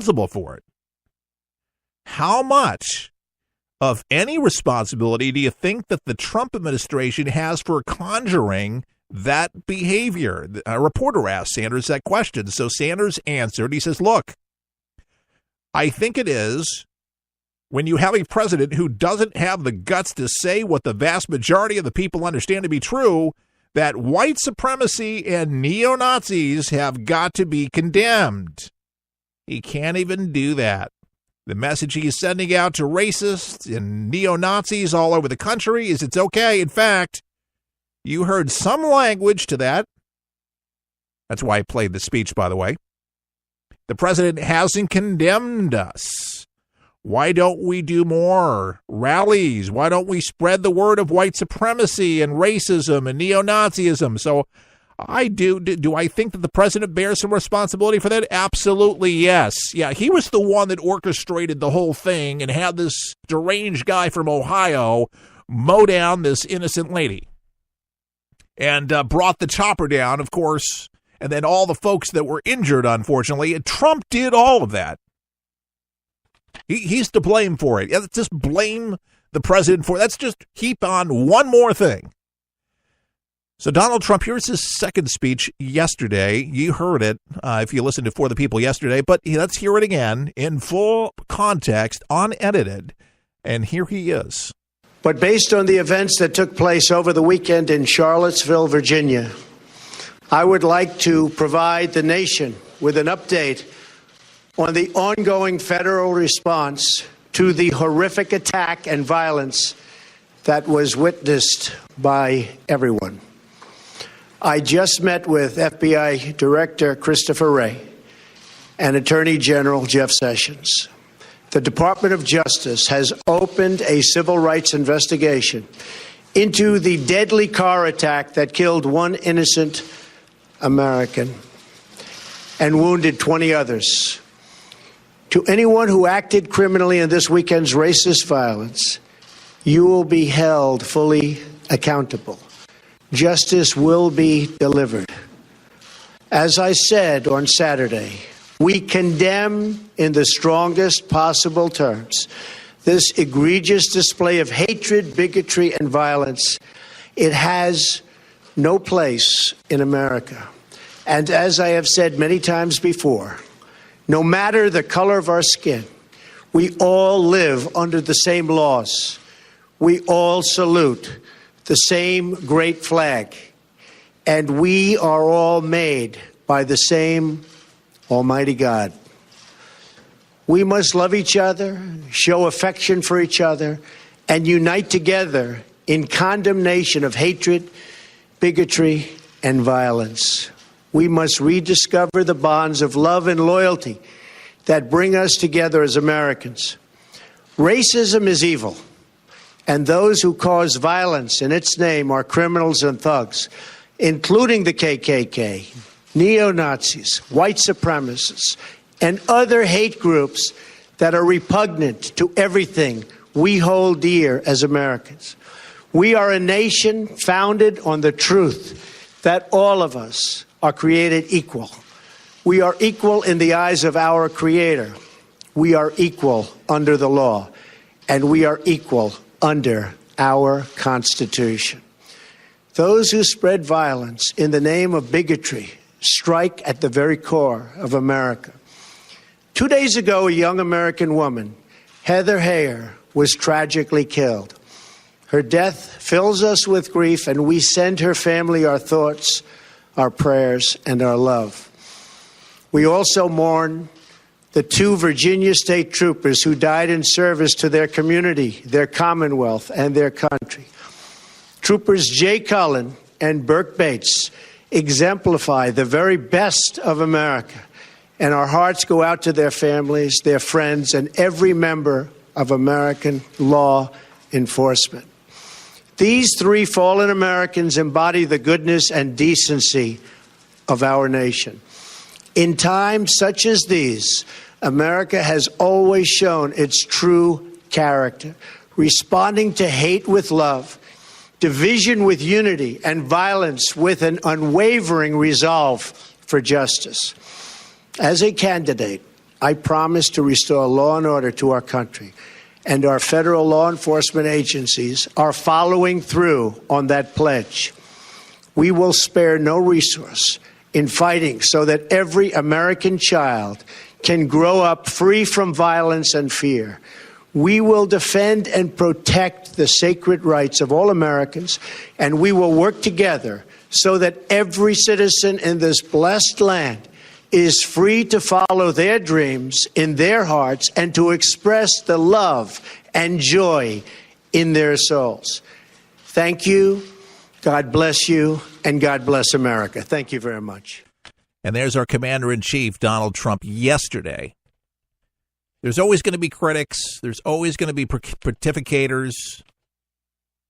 responsible for it. How much of any responsibility do you think that the Trump administration has for conjuring that behavior? A reporter asked Sanders that question. So Sanders answered. He says, look, I think it is when you have a president who doesn't have the guts to say what the vast majority of the people understand to be true, that white supremacy and neo-Nazis have got to be condemned. He can't even do that. The message he is sending out to racists and neo-Nazis all over the country is it's okay. In fact, you heard some language to that. That's why I played the speech, by the way. The president hasn't condemned us. Why don't we do more rallies? Why don't we spread the word of white supremacy and racism and neo-Nazism? So do I think that the president bears some responsibility for that? Absolutely, yes. Yeah, he was the one that orchestrated the whole thing and had this deranged guy from Ohio mow down this innocent lady and brought the chopper down, of course, and then all the folks that were injured, unfortunately. And Trump did all of that. He's to blame for it. Let's just blame the president for it. Let's just heap on one more thing. So Donald Trump, here's his second speech yesterday. You heard it if you listened to For the People yesterday, but let's hear it again in full context, unedited. And here he is. But based on the events that took place over the weekend in Charlottesville, Virginia, I would like to provide the nation with an update on the ongoing federal response to the horrific attack and violence that was witnessed by everyone. I just met with FBI Director Christopher Wray and Attorney General Jeff Sessions. The Department of Justice has opened a civil rights investigation into the deadly car attack that killed one innocent American and wounded 20 others. To anyone who acted criminally in this weekend's racist violence, you will be held fully accountable. Justice will be delivered. As I said on Saturday, we condemn in the strongest possible terms this egregious display of hatred, bigotry, and violence. It has no place in America. And as I have said many times before, no matter the color of our skin, we all live under the same laws. We all salute the same great flag. And we are all made by the same Almighty God. We must love each other, show affection for each other, and unite together in condemnation of hatred, bigotry, and violence. We must rediscover the bonds of love and loyalty that bring us together as Americans. Racism is evil, and those who cause violence in its name are criminals and thugs, including the KKK, neo-Nazis, white supremacists, and other hate groups that are repugnant to everything we hold dear as Americans. We are a nation founded on the truth that all of us are created equal. We are equal in the eyes of our Creator. We are equal under the law, and we are equal under our Constitution. Those who spread violence in the name of bigotry strike at the very core of America. 2 days ago, a young American woman, Heather Heyer, was tragically killed. Her death fills us with grief, and we send her family our thoughts, our prayers, and our love. We also mourn the 2 Virginia state troopers who died in service to their community, their Commonwealth, and their country. Troopers Jay Cullen and Burke Bates exemplify the very best of America, and our hearts go out to their families, their friends, and every member of American law enforcement. These 3 fallen Americans embody the goodness and decency of our nation. In times such as these, America has always shown its true character, responding to hate with love, division with unity, and violence with an unwavering resolve for justice. As a candidate I promise to restore law and order to our country. And our federal law enforcement agencies are following through on that pledge. We will spare no resource in fighting so that every American child can grow up free from violence and fear. We will defend and protect the sacred rights of all Americans, and we will work together so that every citizen in this blessed land is free to follow their dreams in their hearts and to express the love and joy in their souls. Thank you. God bless you, and God bless America. Thank you very much. And there's our Commander-in-Chief, Donald Trump, yesterday. There's always going to be critics. There's always going to be pontificators.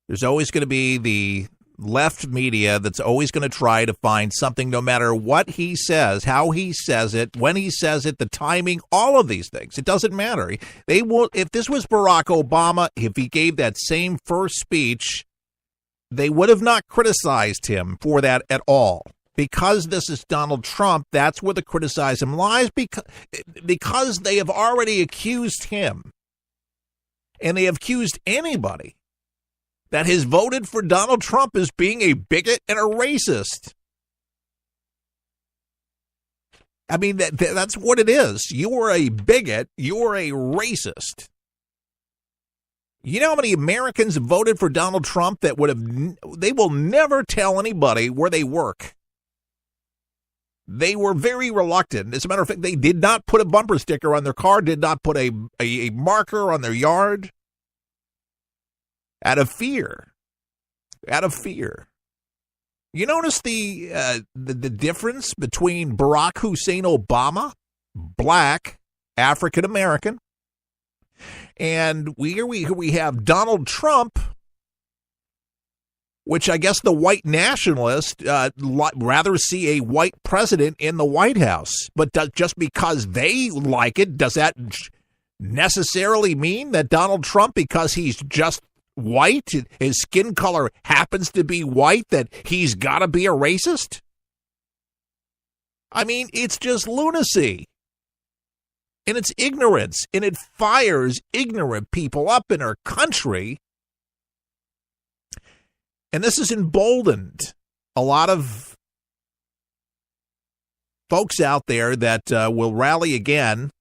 There's always going to be the left media that's always going to try to find something, no matter what he says, how he says it, when he says it, the timing, all of these things. It doesn't matter. They will. If this was Barack Obama, if he gave that same first speech, they would have not criticized him for that at all. Because this is Donald Trump, that's where the criticism lies, because they have already accused him, and they have accused anybody that has voted for Donald Trump as being a bigot and a racist. I mean, that's what it is. You are a bigot. You are a racist. You know how many Americans have voted for Donald Trump that they will never tell anybody where they work. They were very reluctant. As a matter of fact, they did not put a bumper sticker on their car, did not put a marker on their yard. Out of fear. Out of fear. You notice the difference between Barack Hussein Obama, black, African American, and we have Donald Trump, which I guess the white nationalists rather see a white president in the White House. But just because they like it, does that necessarily mean that Donald Trump, because he's just white, his skin color happens to be white, that he's got to be a racist? I mean, it's just lunacy. And it's ignorance. And it fires ignorant people up in our country. And this has emboldened a lot of folks out there that will rally again.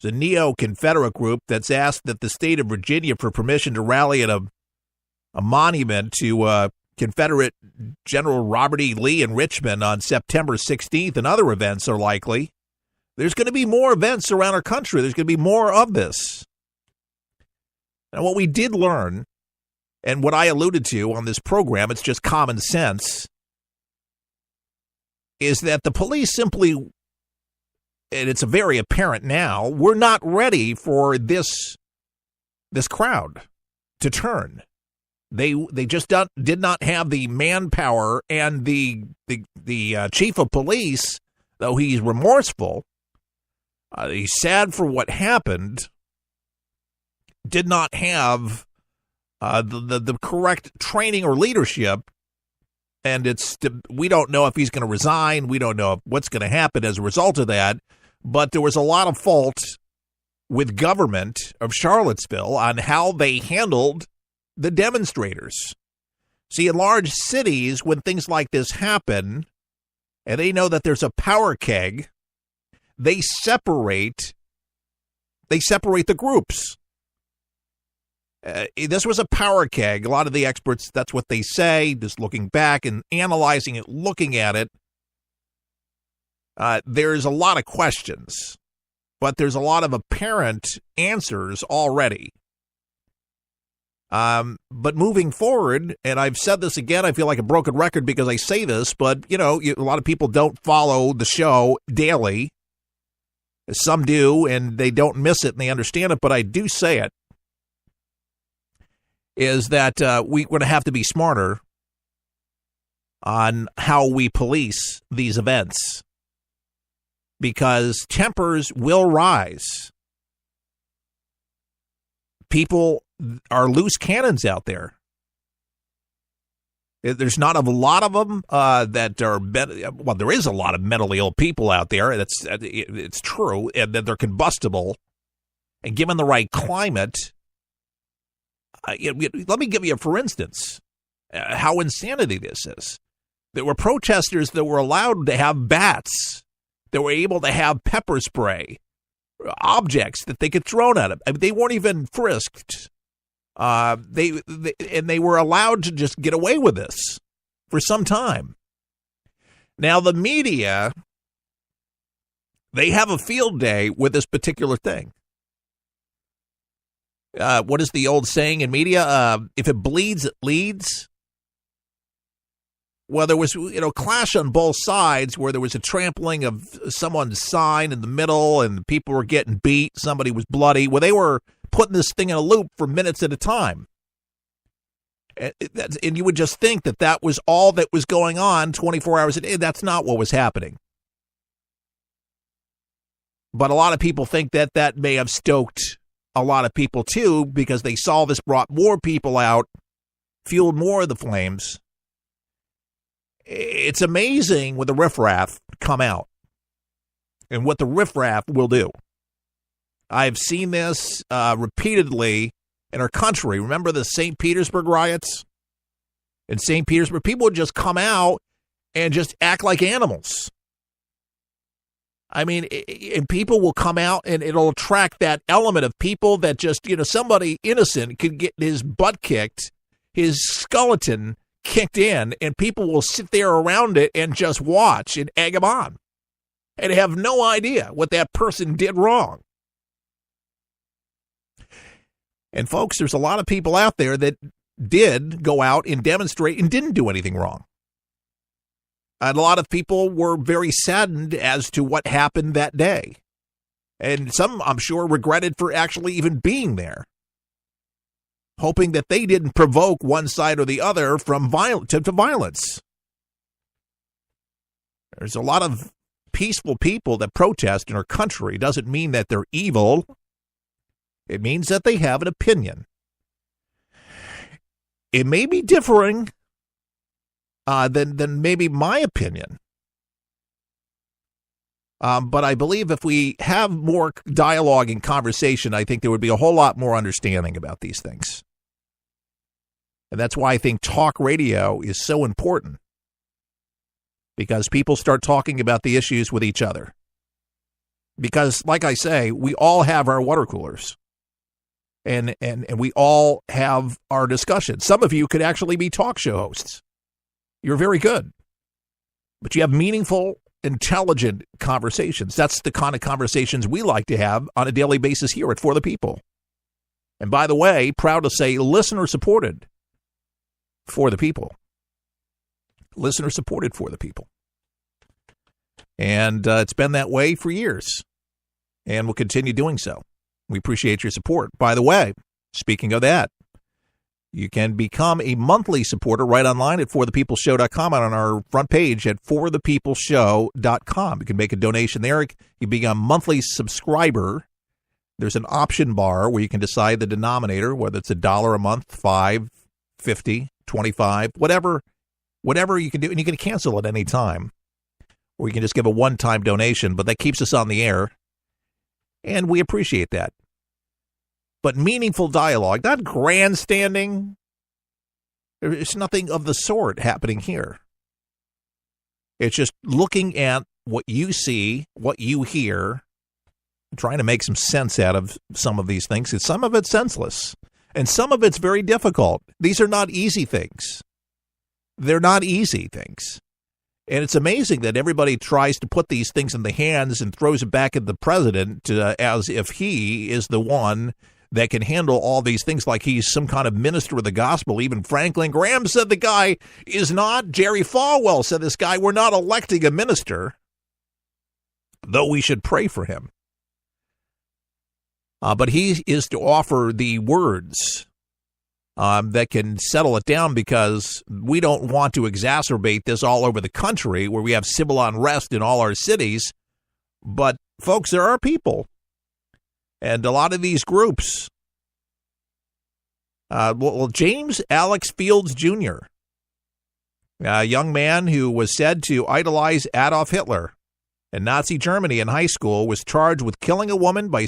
There's a neo-Confederate group that's asked that the state of Virginia for permission to rally at a monument to Confederate General Robert E. Lee in Richmond on September 16th, and other events are likely. There's going to be more events around our country. There's going to be more of this. And what we did learn, and what I alluded to on this program, it's just common sense, is that the police simply, and it's very apparent now, we're not ready for this crowd to turn. They just did not have the manpower, and the chief of police, though he's remorseful, he's sad for what happened, did not have the correct training or leadership, and we don't know if he's going to resign. We don't know what's going to happen as a result of that. But there was a lot of fault with government of Charlottesville on how they handled the demonstrators. See, in large cities, when things like this happen, and they know that there's a power keg, they separate the groups. This was a power keg. A lot of the experts, that's what they say, just looking back and analyzing it, looking at it. There's a lot of questions, but there's a lot of apparent answers already. But moving forward, and I've said this again, I feel like a broken record because I say this, but, a lot of people don't follow the show daily. Some do, and they don't miss it, and they understand it, but I do say it, is that we're going to have to be smarter on how we police these events, because tempers will rise. People are loose cannons out there. There's not a lot of them that are well. There is a lot of mentally ill people out there. It's true, and that they're combustible. And given the right climate, let me give you, for instance, how insanity this is. There were protesters that were allowed to have bats, that were able to have pepper spray, objects that they could throw at them. I mean, they weren't even frisked. They were allowed to just get away with this for some time. Now, the media, they have a field day with this particular thing. What is the old saying in media? If it bleeds, it leads. Well, there was, clash on both sides where there was a trampling of someone's sign in the middle and people were getting beat. Somebody was bloody. Well, they were putting this thing in a loop for minutes at a time. And you would just think that was all that was going on 24 hours a day. That's not what was happening. But a lot of people think that may have stoked a lot of people, too, because they saw this brought more people out, fueled more of the flames. It's amazing when the riffraff come out and what the riffraff will do. I've seen this repeatedly in our country. Remember the St. Petersburg riots? In St. Petersburg, people would just come out and just act like animals. I mean, and people will come out and it'll attract that element of people that just, somebody innocent could get his butt kicked, his skeleton kicked in, and people will sit there around it and just watch and egg him on and have no idea what that person did wrong. And folks, there's a lot of people out there that did go out and demonstrate and didn't do anything wrong. And a lot of people were very saddened as to what happened that day. And some, I'm sure, regretted for actually even being there, hoping that they didn't provoke one side or the other from to violence. There's a lot of peaceful people that protest in our country. Doesn't mean that they're evil. It means that they have an opinion. It may be differing than maybe my opinion. But I believe if we have more dialogue and conversation, I think there would be a whole lot more understanding about these things. And that's why I think talk radio is so important. Because people start talking about the issues with each other. Because, like I say, we all have our water coolers. And we all have our discussions. Some of you could actually be talk show hosts. You're very good. But you have meaningful, intelligent conversations. That's the kind of conversations we like to have on a daily basis here at For the People. And by the way, proud to say listener supported For the People. Listener supported For the People. And it's been that way for years. And we'll continue doing so. We appreciate your support. By the way, speaking of that, you can become a monthly supporter right online at forthepeopleshow.com and on our front page at forthepeopleshow.com. You can make a donation there. You become a monthly subscriber. There's an option bar where you can decide the denominator, whether it's $1 a month, $5, $50, $25, whatever you can do. And you can cancel at any time. Or you can just give a one-time donation, but that keeps us on the air. And we appreciate that. But meaningful dialogue, not grandstanding. There's nothing of the sort happening here. It's just looking at what you see, what you hear, trying to make some sense out of some of these things. And some of it's senseless. And some of it's very difficult. These are not easy things. They're not easy things. And it's amazing that everybody tries to put these things in the hands and throws it back at the president as if he is the one that can handle all these things like he's some kind of minister of the gospel. Even Franklin Graham said the guy is not. Jerry Falwell said this guy, we're not electing a minister, though we should pray for him. But he is to offer the words that can settle it down, because we don't want to exacerbate this all over the country where we have civil unrest in all our cities. But, folks, there are people. And a lot of these groups, James Alex Fields Jr., A young man who was said to idolize Adolf Hitler in Nazi Germany in high school was charged with killing a woman by